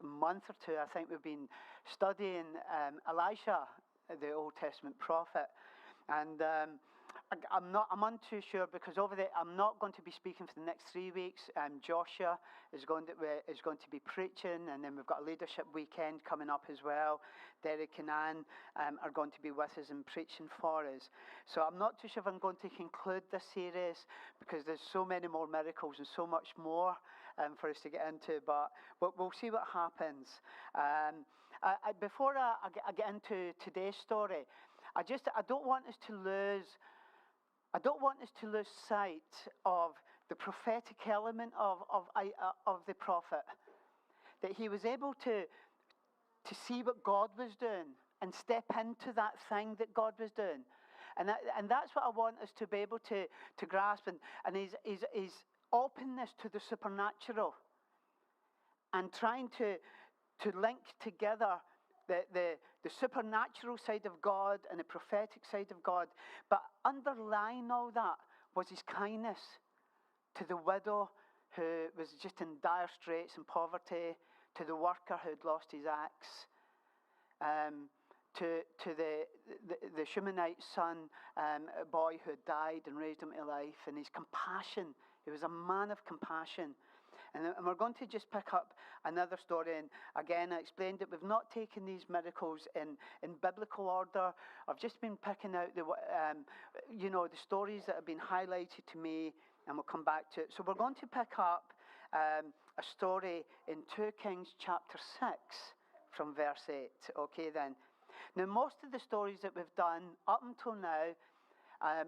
month or two, I think we've been studying Elisha, the Old Testament prophet. And I'm untoo sure because I'm not going to be speaking for the next 3 weeks. Joshua is going to be preaching, and then we've got a leadership weekend coming up as well. Derek and Anne are going to be with us and preaching for us. So I'm not too sure if I'm going to conclude this series because there's so many more miracles and so much more for us to get into. But we'll see what happens. Before I get into today's story, I don't want us to lose sight of the prophetic element of the prophet. That he was able to see what God was doing and step into that thing that God was doing. And that's what I want us to be able to grasp. And his openness to the supernatural. And trying to link together the supernatural side of God and the prophetic side of God. But underlying all that was his kindness to the widow who was just in dire straits and poverty, to the worker who had lost his axe, to the Shumanite son, a boy who had died and raised him to life, and his compassion. He was a man of compassion. And we're going to just pick up another story. And again, I explained that we've not taken these miracles in biblical order. I've just been picking out the stories that have been highlighted to me, and we'll come back to it. So we're going to pick up a story in 2 Kings chapter 6 from verse 8. Okay, then. Now, most of the stories that we've done up until now,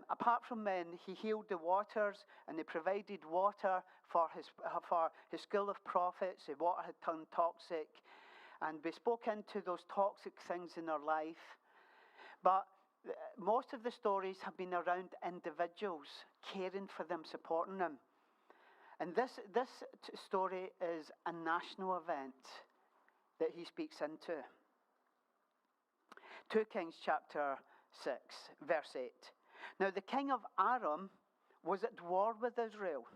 apart from when he healed the waters and they provided water for his school of prophets, the water had turned toxic, and we spoke into those toxic things in our life. But most of the stories have been around individuals, caring for them, supporting them. And this story is a national event that he speaks into. 2 Kings chapter 6, verse 8. Now the king of Aram was at war with Israel.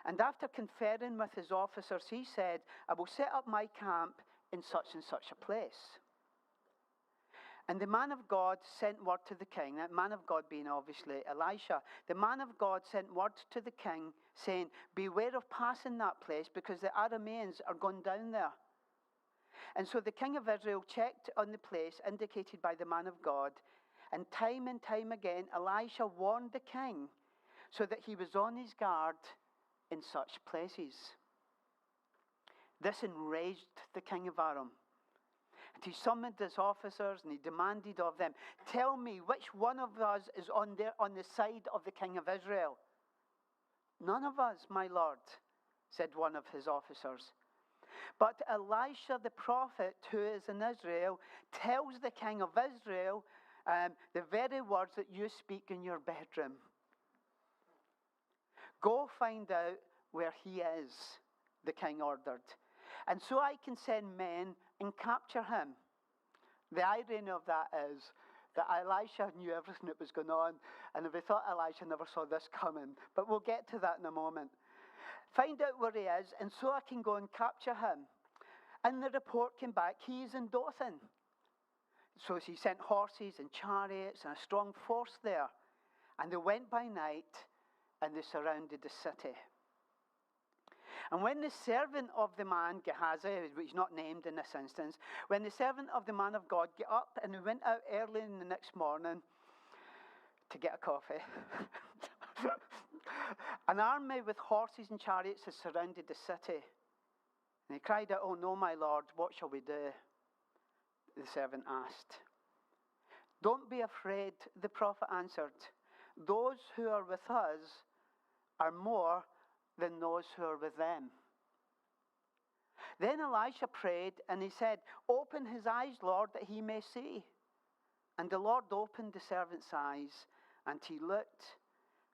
And after conferring with his officers, he said, I will set up my camp in such and such a place. And the man of God sent word to the king, that man of God being obviously Elisha. The man of God sent word to the king saying, beware of passing that place because the Arameans are going down there. And so the king of Israel checked on the place indicated by the man of God. And time again, Elisha warned the king so that he was on his guard in such places. This enraged the king of Aram. And he summoned his officers and he demanded of them, tell me which one of us is on the side of the king of Israel. None of us, my lord, said one of his officers. But Elisha the prophet who is in Israel tells the king of Israel the very words that you speak in your bedroom. Go find out where he is, the king ordered. And so I can send men and capture him. The irony of that is that Elisha knew everything that was going on, and we thought Elisha never saw this coming. But we'll get to that in a moment. Find out where he is, and so I can go and capture him. And the report came back, he's in Dothan. So he sent horses and chariots and a strong force there. And they went by night and they surrounded the city. And when the servant of the man, Gehazi, which is not named in this instance, when the servant of the man of God got up and he went out early in the next morning to get a coffee, an army with horses and chariots had surrounded the city. And he cried out, oh no, my lord, what shall we do? The servant asked. Don't be afraid, the prophet answered. Those who are with us are more than those who are with them. Then Elisha prayed and he said, open his eyes, Lord, that he may see. And the Lord opened the servant's eyes, and he looked,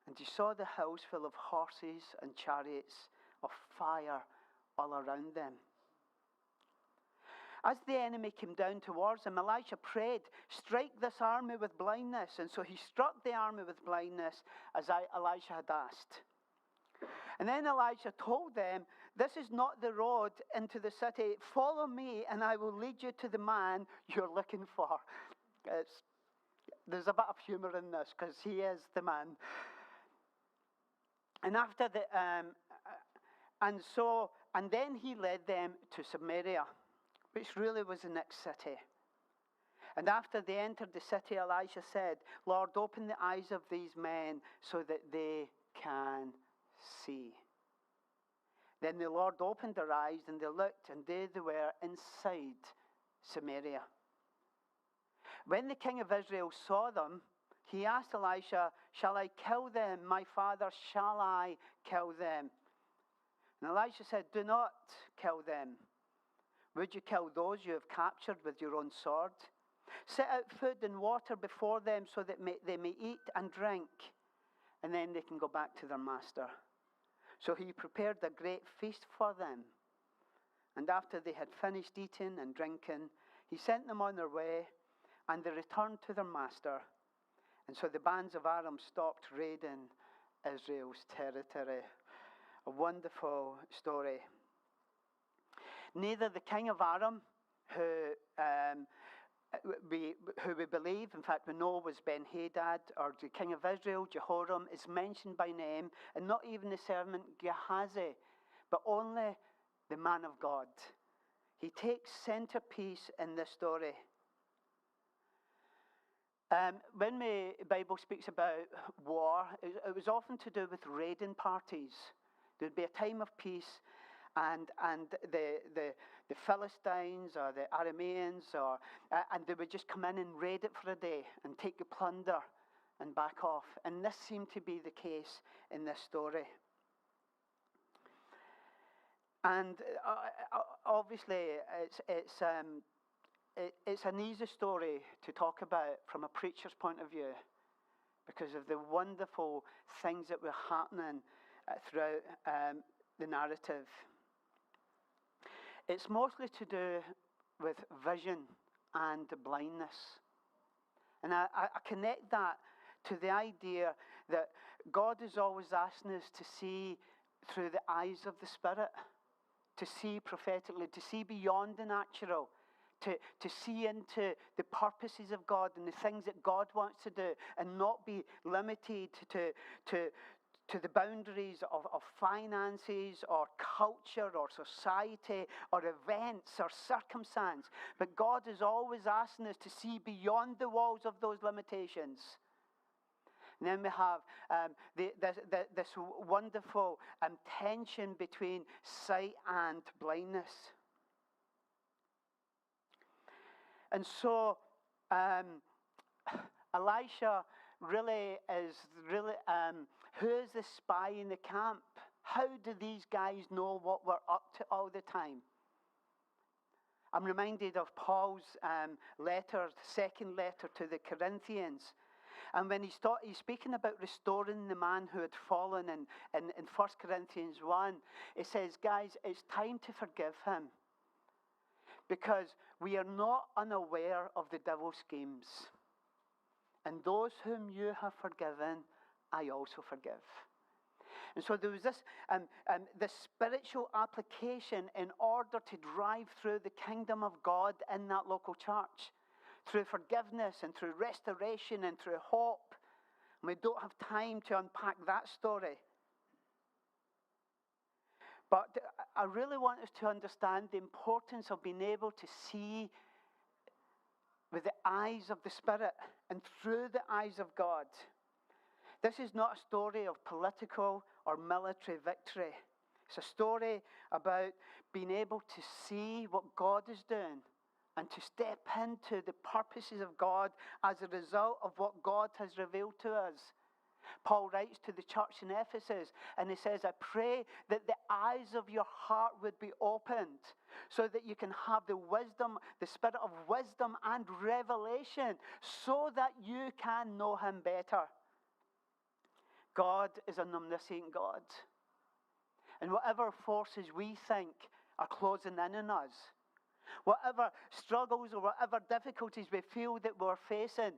and he saw the house full of horses and chariots of fire all around them. As the enemy came down towards him, Elisha prayed, strike this army with blindness. And so he struck the army with blindness as Elisha had asked. And then Elisha told them this is not the road into the city. Follow me and I will lead you to the man you're looking for. There's a bit of humor in this because he is the man. And after and then he led them to Samaria, which really was the next city. And after they entered the city, Elisha said, Lord, open the eyes of these men so that they can see. Then the Lord opened their eyes, and they looked, and there they were inside Samaria. When the king of Israel saw them, he asked Elisha, shall I kill them, my father? Shall I kill them? And Elisha said, do not kill them. Would you kill those you have captured with your own sword? Set out food and water before them so that they may eat and drink, and then they can go back to their master. So he prepared a great feast for them. And after they had finished eating and drinking, he sent them on their way, and they returned to their master. And so the bands of Aram stopped raiding Israel's territory. A wonderful story. Neither the king of Aram, who we believe, in fact we know was Ben-Hadad, or the king of Israel, Jehoram, is mentioned by name, and not even the servant Gehazi, but only the man of God. He takes centerpiece in this story. When the Bible speaks about war, it was often to do with raiding parties. There would be a time of peace, and the Philistines or the Arameans and they would just come in and raid it for a day and take the plunder and back off. And this seemed to be the case in this story. And obviously, it's an easy story to talk about from a preacher's point of view because of the wonderful things that were happening throughout the narrative. It's mostly to do with vision and blindness. And I connect that to the idea that God is always asking us to see through the eyes of the Spirit, to see prophetically, to see beyond the natural, to see into the purposes of God and the things that God wants to do, and not be limited to the boundaries of finances or culture or society or events or circumstance. But God is always asking us to see beyond the walls of those limitations. And then we have this wonderful tension between sight and blindness. And so Elisha really is who is the spy in the camp? How do these guys know what we're up to all the time? I'm reminded of Paul's letter, second letter to the Corinthians. And when he's speaking about restoring the man who had fallen in 1 Corinthians 1, it says, guys, it's time to forgive him. Because we are not unaware of the devil's schemes. And those whom you have forgiven, I also forgive. And so there was this spiritual application in order to drive through the kingdom of God in that local church. Through forgiveness and through restoration and through hope. And we don't have time to unpack that story. But I really want us to understand the importance of being able to see with the eyes of the Spirit and through the eyes of God. This is not a story of political or military victory. It's a story about being able to see what God is doing and to step into the purposes of God as a result of what God has revealed to us. Paul writes to the church in Ephesus, and he says, I pray that the eyes of your heart would be opened so that you can have the wisdom, the spirit of wisdom and revelation, so that you can know him better. God is an omniscient God. And whatever forces we think are closing in on us, whatever struggles or whatever difficulties we feel that we're facing,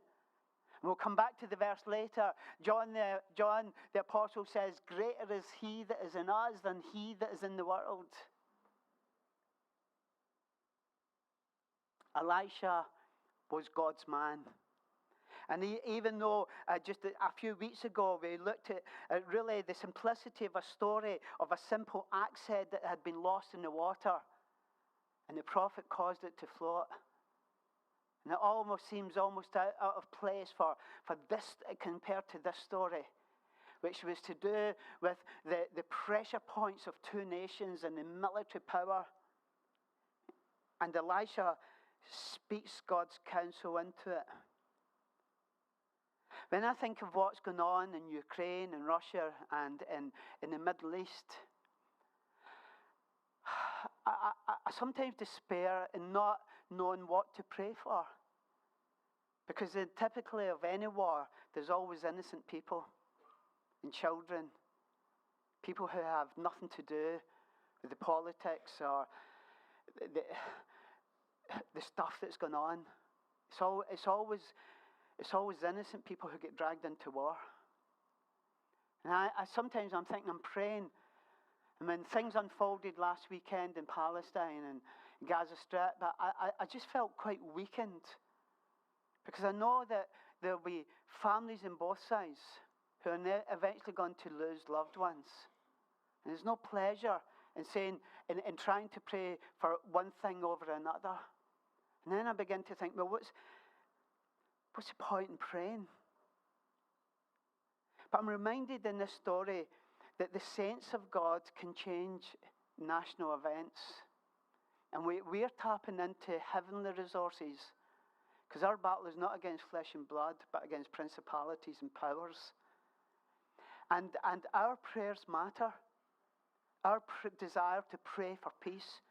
And we'll come back to the verse later. John the apostle says, greater is he that is in us than he that is in the world. Elisha was God's man. And even though just a few weeks ago we looked at really the simplicity of a story of a simple axe head that had been lost in the water, and the prophet caused it to float. And it almost seems out of place for this compared to this story, which was to do with the pressure points of two nations and the military power. And Elisha speaks God's counsel into it. When I think of what's going on in Ukraine and Russia and in the Middle East, I sometimes despair in not knowing what to pray for. Because typically of any war, there's always innocent people and children, people who have nothing to do with the politics or the stuff that's going on. It's always innocent people who get dragged into war. And I sometimes I'm thinking, I'm praying. And when things unfolded last weekend in Palestine and Gaza Strip, I just felt quite weakened. Because I know that there'll be families on both sides who are eventually going to lose loved ones. And there's no pleasure in trying to pray for one thing over another. And then I begin to think, well, what's the point in praying? But I'm reminded in this story that the saints of God can change national events. And we're tapping into heavenly resources. Because our battle is not against flesh and blood, but against principalities and powers. And our prayers matter. Our desire to pray for peace,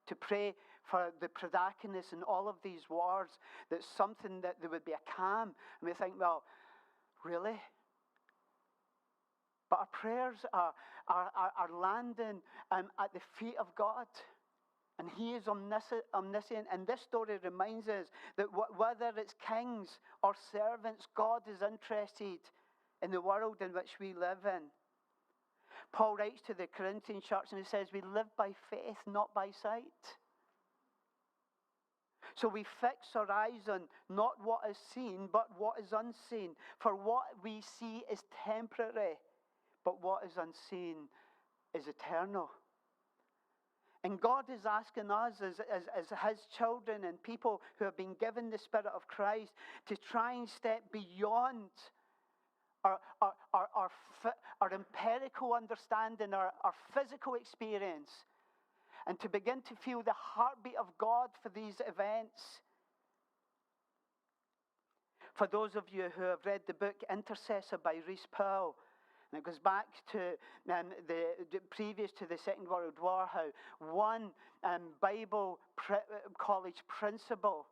to pray for the predicament in all of these wars, that's something that there would be a calm. And we think, well, really? But our prayers are landing at the feet of God. And he is omniscient. And this story reminds us that whether it's kings or servants, God is interested in the world in which we live in. Paul writes to the Corinthian church and he says, we live by faith, not by sight. So we fix our eyes on not what is seen, but what is unseen. For what we see is temporary, but what is unseen is eternal. And God is asking us as his children and people who have been given the Spirit of Christ to try and step beyond our empirical understanding, our physical experience, and to begin to feel the heartbeat of God for these events. For those of you who have read the book Intercessor by Rhys Powell, and it goes back to the previous to the Second World War, how one Bible college principal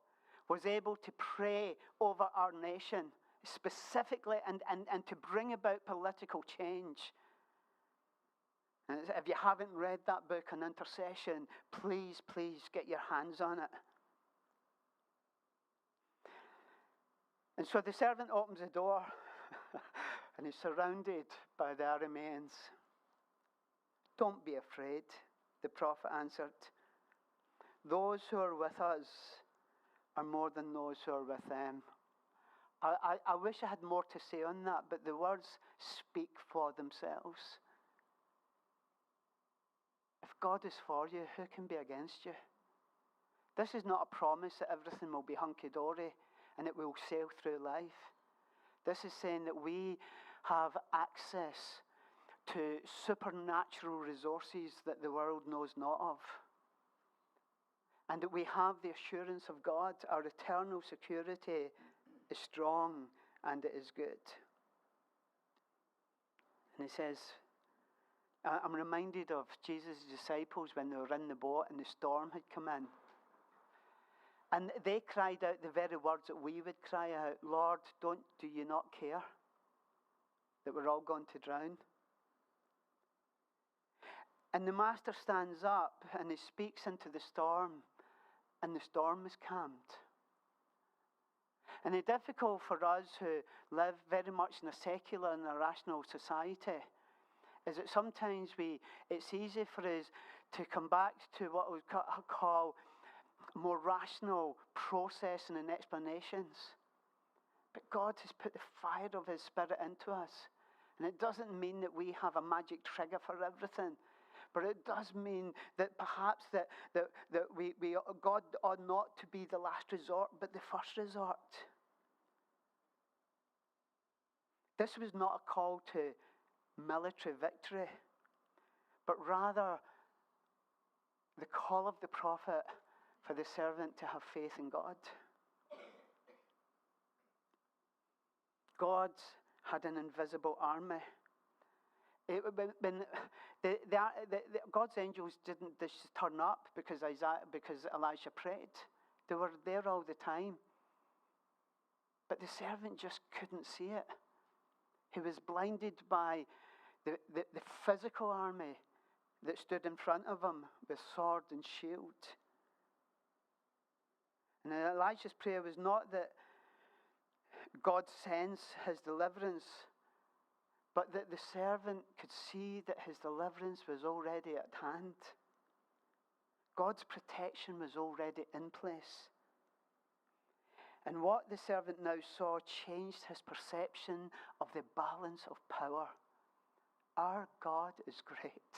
was able to pray over our nation specifically and to bring about political change. And if you haven't read that book on intercession, please get your hands on it. And so the servant opens the door and he's surrounded by their remains. Don't be afraid, the prophet answered. Those who are with us are more than those who are with them. I wish I had more to say on that, but the words speak for themselves. If God is for you, who can be against you? This is not a promise that everything will be hunky-dory and it will sail through life. This is saying that we have access to supernatural resources that the world knows not of. And that we have the assurance of God. Our eternal security is strong and it is good. And he says, I'm reminded of Jesus' disciples when they were in the boat and the storm had come in. And they cried out the very words that we would cry out, Lord, do you not care that we're all going to drown? And the master stands up and he speaks into the storm, and the storm is calmed. And it's difficult for us who live very much in a secular and a rational society is that sometimes it's easy for us to come back to what we call more rational processing and explanations. But God has put the fire of His Spirit into us. And it doesn't mean that we have a magic trigger for everything. But it does mean that perhaps that God ought not to be the last resort, but the first resort. This was not a call to military victory, but rather the call of the prophet for the servant to have faith in God. God had an invisible army. God's angels didn't just turn up because Elisha prayed. They were there all the time. But the servant just couldn't see it. He was blinded by the physical army that stood in front of him with sword and shield. And Elisha's prayer was not that God sends his deliverance, but that the servant could see that his deliverance was already at hand. God's protection was already in place. And what the servant now saw changed his perception of the balance of power. Our God is great,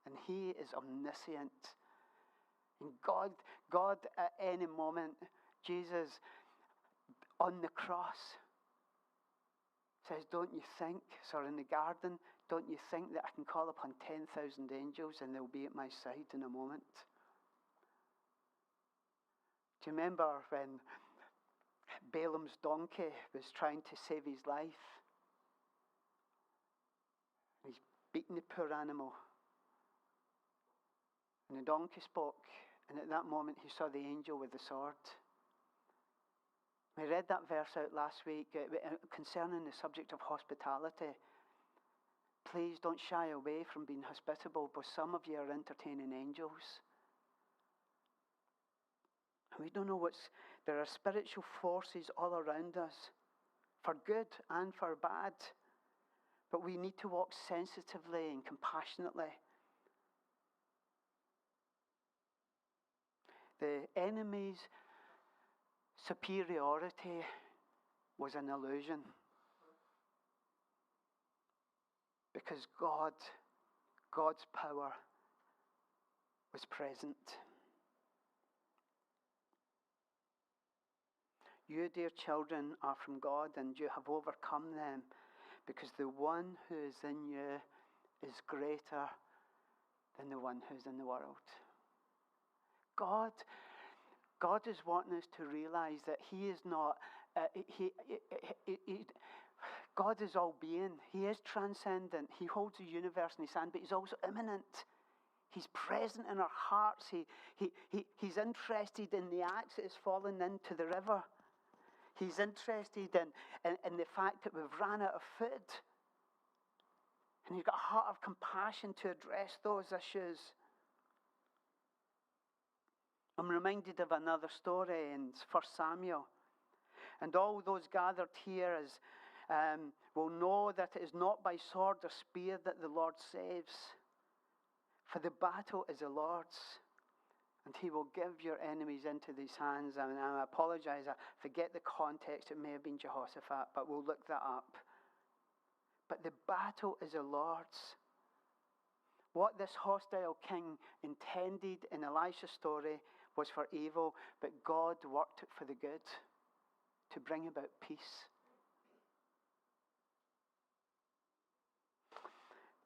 and He is omniscient. And God at any moment, Jesus on the cross says, don't you think, in the garden, don't you think that I can call upon 10,000 angels and they'll be at my side in a moment? Do you remember when Balaam's donkey was trying to save his life? He's beaten the poor animal. And the donkey spoke, and at that moment he saw the angel with the sword. We read that verse out last week concerning the subject of hospitality. Please don't shy away from being hospitable, but some of you are entertaining angels. And we don't know there are spiritual forces all around us, for good and for bad. But we need to walk sensitively and compassionately. The enemy's superiority was an illusion. Because God's power was present. You, dear children, are from God, and you have overcome them, because the one who is in you is greater than the one who's in the world. God is wanting us to realize that He is not, God is all-being. He is transcendent. He holds the universe in His hand, but He's also immanent. He's present in our hearts. He's interested in the axe that is fallen into the river. He's interested in the fact that we've ran out of food. And He's got a heart of compassion to address those issues. I'm reminded of another story in 1 Samuel. And all those gathered here will know that it is not by sword or spear that the Lord saves. For the battle is the Lord's, and He will give your enemies into these hands. And I apologize, I forget the context. It may have been Jehoshaphat, but we'll look that up. But the battle is the Lord's. What this hostile king intended in Elisha's story was for evil, but God worked it for the good, to bring about peace.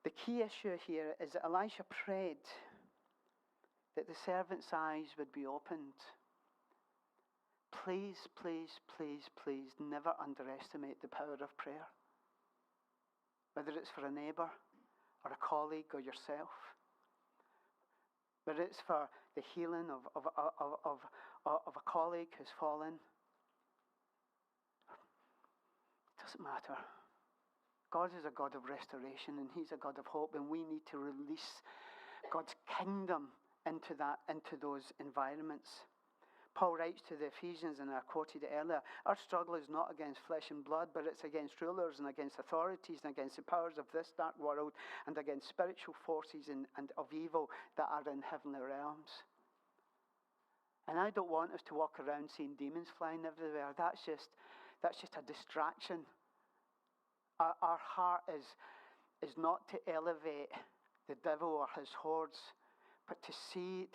The key issue here is that Elisha prayed that the servant's eyes would be opened. Please, please, please, please never underestimate the power of prayer. Whether it's for a neighbour or a colleague or yourself. Whether it's for the healing of a colleague who's fallen. It doesn't matter. God is a God of restoration, and He's a God of hope, and we need to release God's kingdom into those environments. Paul writes to the Ephesians, and I quoted it earlier, our struggle is not against flesh and blood, but it's against rulers and against authorities and against the powers of this dark world and against spiritual forces and of evil that are in heavenly realms. And I don't want us to walk around seeing demons flying everywhere. That's just a distraction. Our heart is not to elevate the devil or his hordes, but to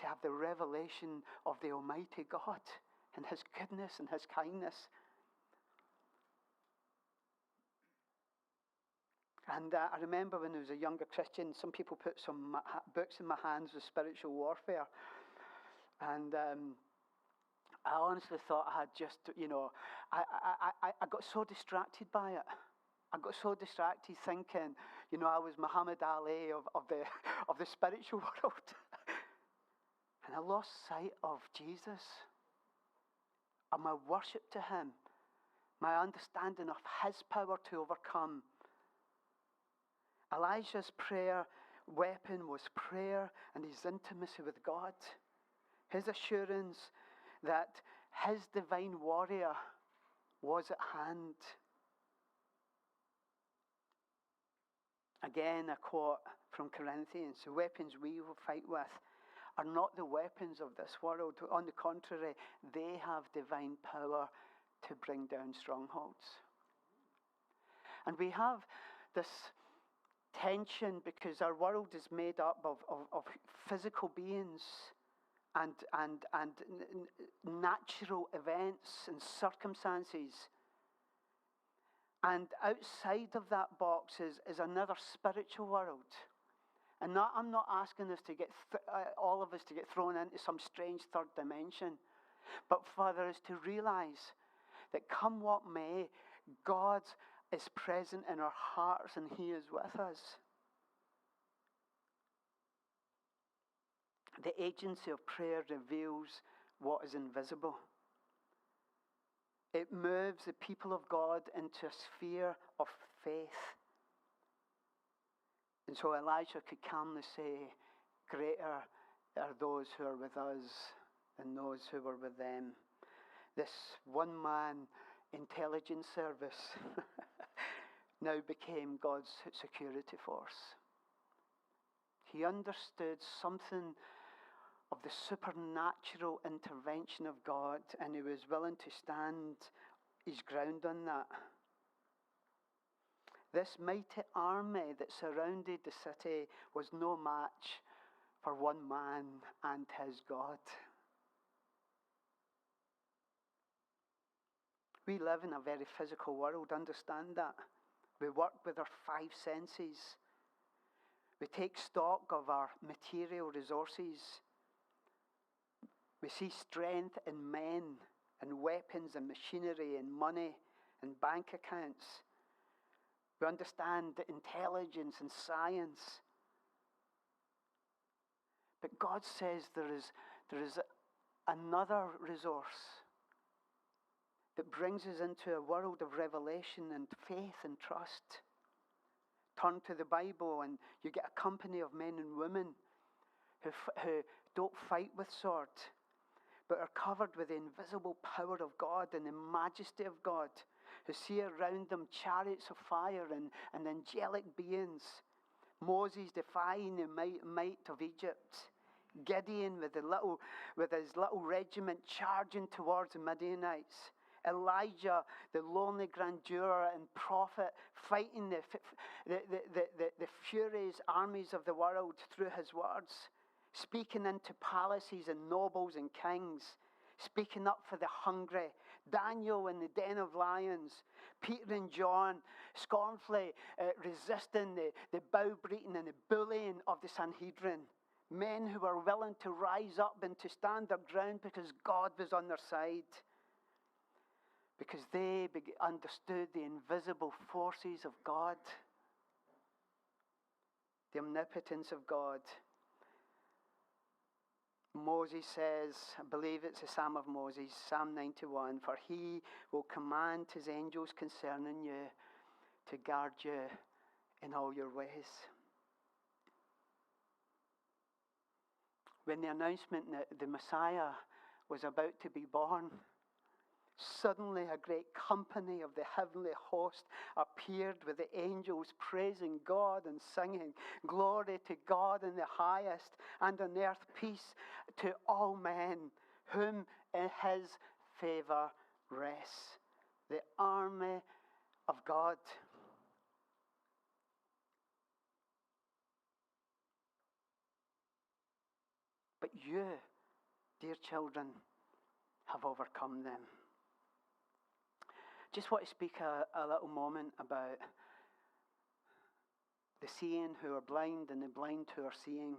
have the revelation of the Almighty God and His goodness and His kindness. And I remember when I was a younger Christian, some people put some books in my hands with spiritual warfare. And I honestly thought I had just, I got so distracted by it. I got so distracted thinking, I was Muhammad Ali of the spiritual world. And I lost sight of Jesus, of my worship to Him, my understanding of His power to overcome. Elijah's prayer weapon was prayer and his intimacy with God. His assurance that his divine warrior was at hand. Again, a quote from Corinthians, the weapons we will fight with are not the weapons of this world. On the contrary, they have divine power to bring down strongholds. And we have this tension because our world is made up of physical beings and natural events and circumstances. And outside of that box is another spiritual world. And I'm not asking us to get all of us to get thrown into some strange third dimension, but for us to realize that come what may, God is present in our hearts and He is with us. The agency of prayer reveals what is invisible. It moves the people of God into a sphere of faith. And so Elisha could calmly say, greater are those who are with us than those who were with them. This one-man intelligence service now became God's security force. He understood something of the supernatural intervention of God, and he was willing to stand his ground on that. This mighty army that surrounded the city was no match for one man and his God. We live in a very physical world, understand that. We work with our five senses. We take stock of our material resources. We see strength in men and weapons and machinery and money and bank accounts. We understand the intelligence and science. But God says there is another resource that brings us into a world of revelation and faith and trust. Turn to the Bible and you get a company of men and women who don't fight with sword, but are covered with the invisible power of God and the majesty of God, who see around them chariots of fire and angelic beings. Moses defying the might of Egypt. Gideon with his little regiment charging towards the Midianites. Elijah, the lonely grandeur and prophet, fighting the furious armies of the world through his words, speaking into palaces and nobles and kings, speaking up for the hungry. Daniel in the den of lions, Peter and John scornfully resisting the bow-beating and the bullying of the Sanhedrin. Men who were willing to rise up and to stand their ground because God was on their side. Because they understood the invisible forces of God, the omnipotence of God. Moses says, I believe it's the Psalm of Moses, Psalm 91, for he will command his angels concerning you to guard you in all your ways. When the announcement that the Messiah was about to be born, suddenly a great company of the heavenly host appeared with the angels praising God and singing, "Glory to God in the highest, and on earth peace to all men whom in his favor rests." The army of God. But you, dear children, have overcome them. Just want to speak a little moment about the seeing who are blind and the blind who are seeing.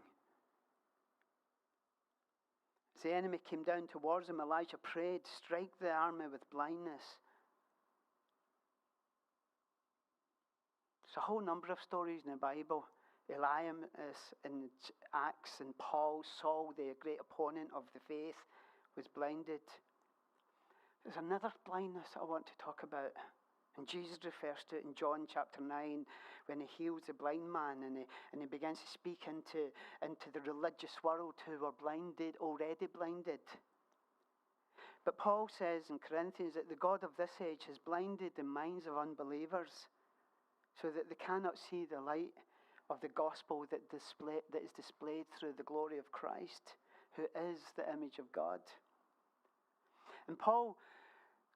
As the enemy came down towards him, Elijah prayed, "Strike the army with blindness." There's a whole number of stories in the Bible. Elim is in Acts, and Paul, Saul, the great opponent of the faith, was blinded. There's another blindness I want to talk about. And Jesus refers to it in John chapter 9 when he heals the blind man and he begins to speak into the religious world who were already blinded. But Paul says in Corinthians that the God of this age has blinded the minds of unbelievers so that they cannot see the light of the gospel that is displayed through the glory of Christ, who is the image of God. And Paul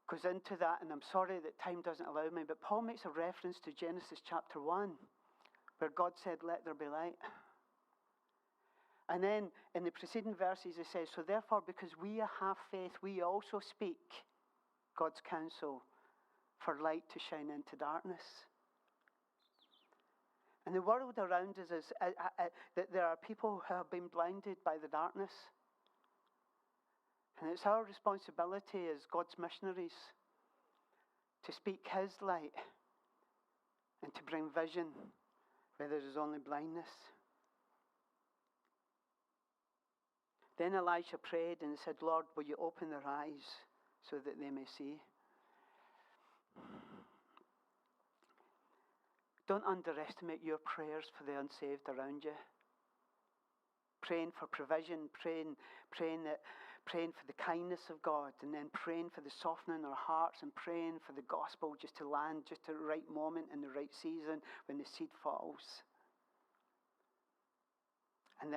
goes into that, and I'm sorry that time doesn't allow me, but Paul makes a reference to Genesis chapter 1, where God said, "Let there be light." And then in the preceding verses he says, "So therefore, because we have faith, we also speak God's counsel for light to shine into darkness." And the world around us is that there are people who have been blinded by the darkness. And it's our responsibility as God's missionaries to speak his light and to bring vision where there is only blindness. Then Elisha prayed and said, "Lord, will you open their eyes so that they may see?" Don't underestimate your prayers for the unsaved around you. Praying for provision, praying for the kindness of God, and then praying for the softening of our hearts, and praying for the gospel just to land just at the right moment in the right season when the seed falls. And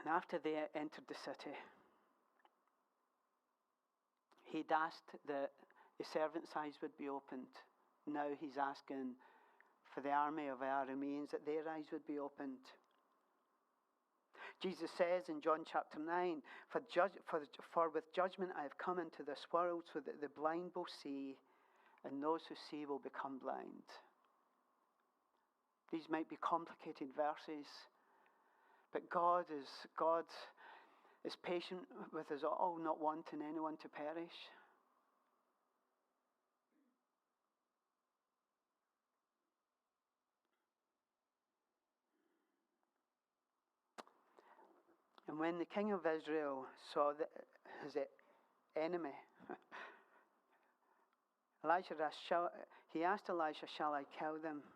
after they entered the city, he'd asked that the servants' eyes would be opened. Now he's asking for the army of Arameans that their eyes would be opened. Jesus says in John chapter 9, for with judgment I have come into this world so that the blind will see and those who see will become blind. These might be complicated verses, but God is patient with us all, not wanting anyone to perish. And when the king of Israel saw his enemy, he asked Elisha, "Shall I kill them?"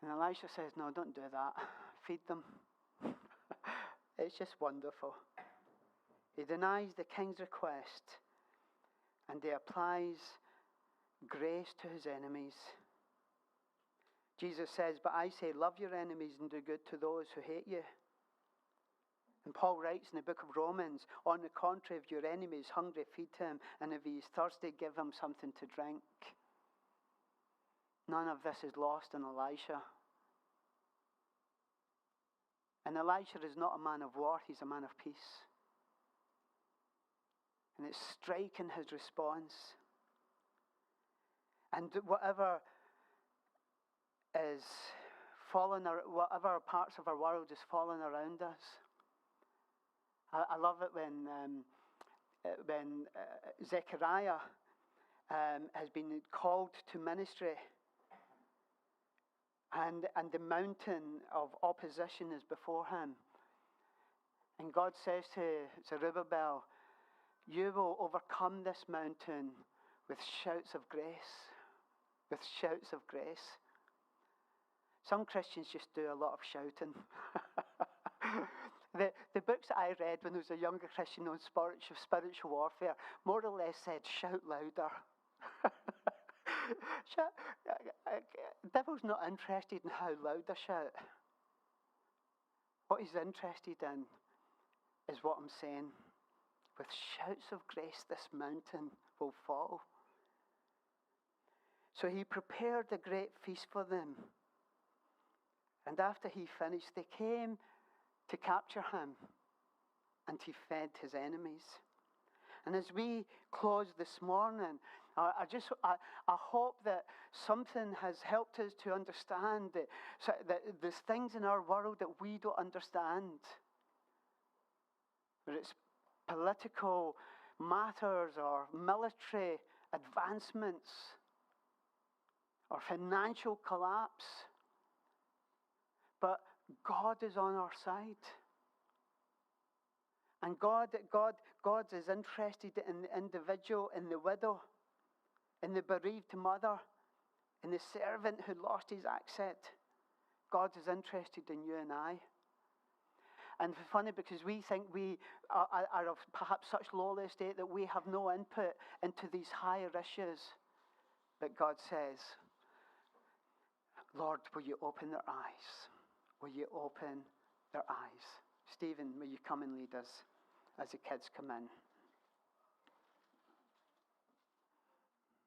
And Elisha says, "No, don't do that. Feed them." It's just wonderful. He denies the king's request and he applies grace to his enemies. Jesus says, "But I say, love your enemies and do good to those who hate you." And Paul writes in the book of Romans, "On the contrary, if your enemy is hungry, feed him, and if he is thirsty, give him something to drink." None of this is lost on Elisha. And Elisha is not a man of war, he's a man of peace. And it's striking his response. And whatever parts of our world is falling around us, I love it when Zechariah has been called to ministry, and the mountain of opposition is before him. And God says to Zerubbabel, "You will overcome this mountain with shouts of grace." With shouts of grace. Some Christians just do a lot of shouting. The books that I read when I was a younger Christian on spiritual warfare more or less said, shout louder. The devil's not interested in how loud I shout. What he's interested in is what I'm saying. With shouts of grace, this mountain will fall. So he prepared a great feast for them. And after he finished, they came to capture him. And he fed his enemies. And as we close this morning, I hope that something has helped us to understand that there's things in our world that we don't understand. Whether it's political matters or military advancements or financial collapse. But God is on our side. And God is interested in the individual, in the widow, in the bereaved mother, in the servant who lost his accent. God is interested in you and I. And it's funny because we think we are of perhaps such lowly estate that we have no input into these higher issues. But God says, Lord, will you open their eyes? Will you open their eyes? Stephen, will you come and lead us as the kids come in?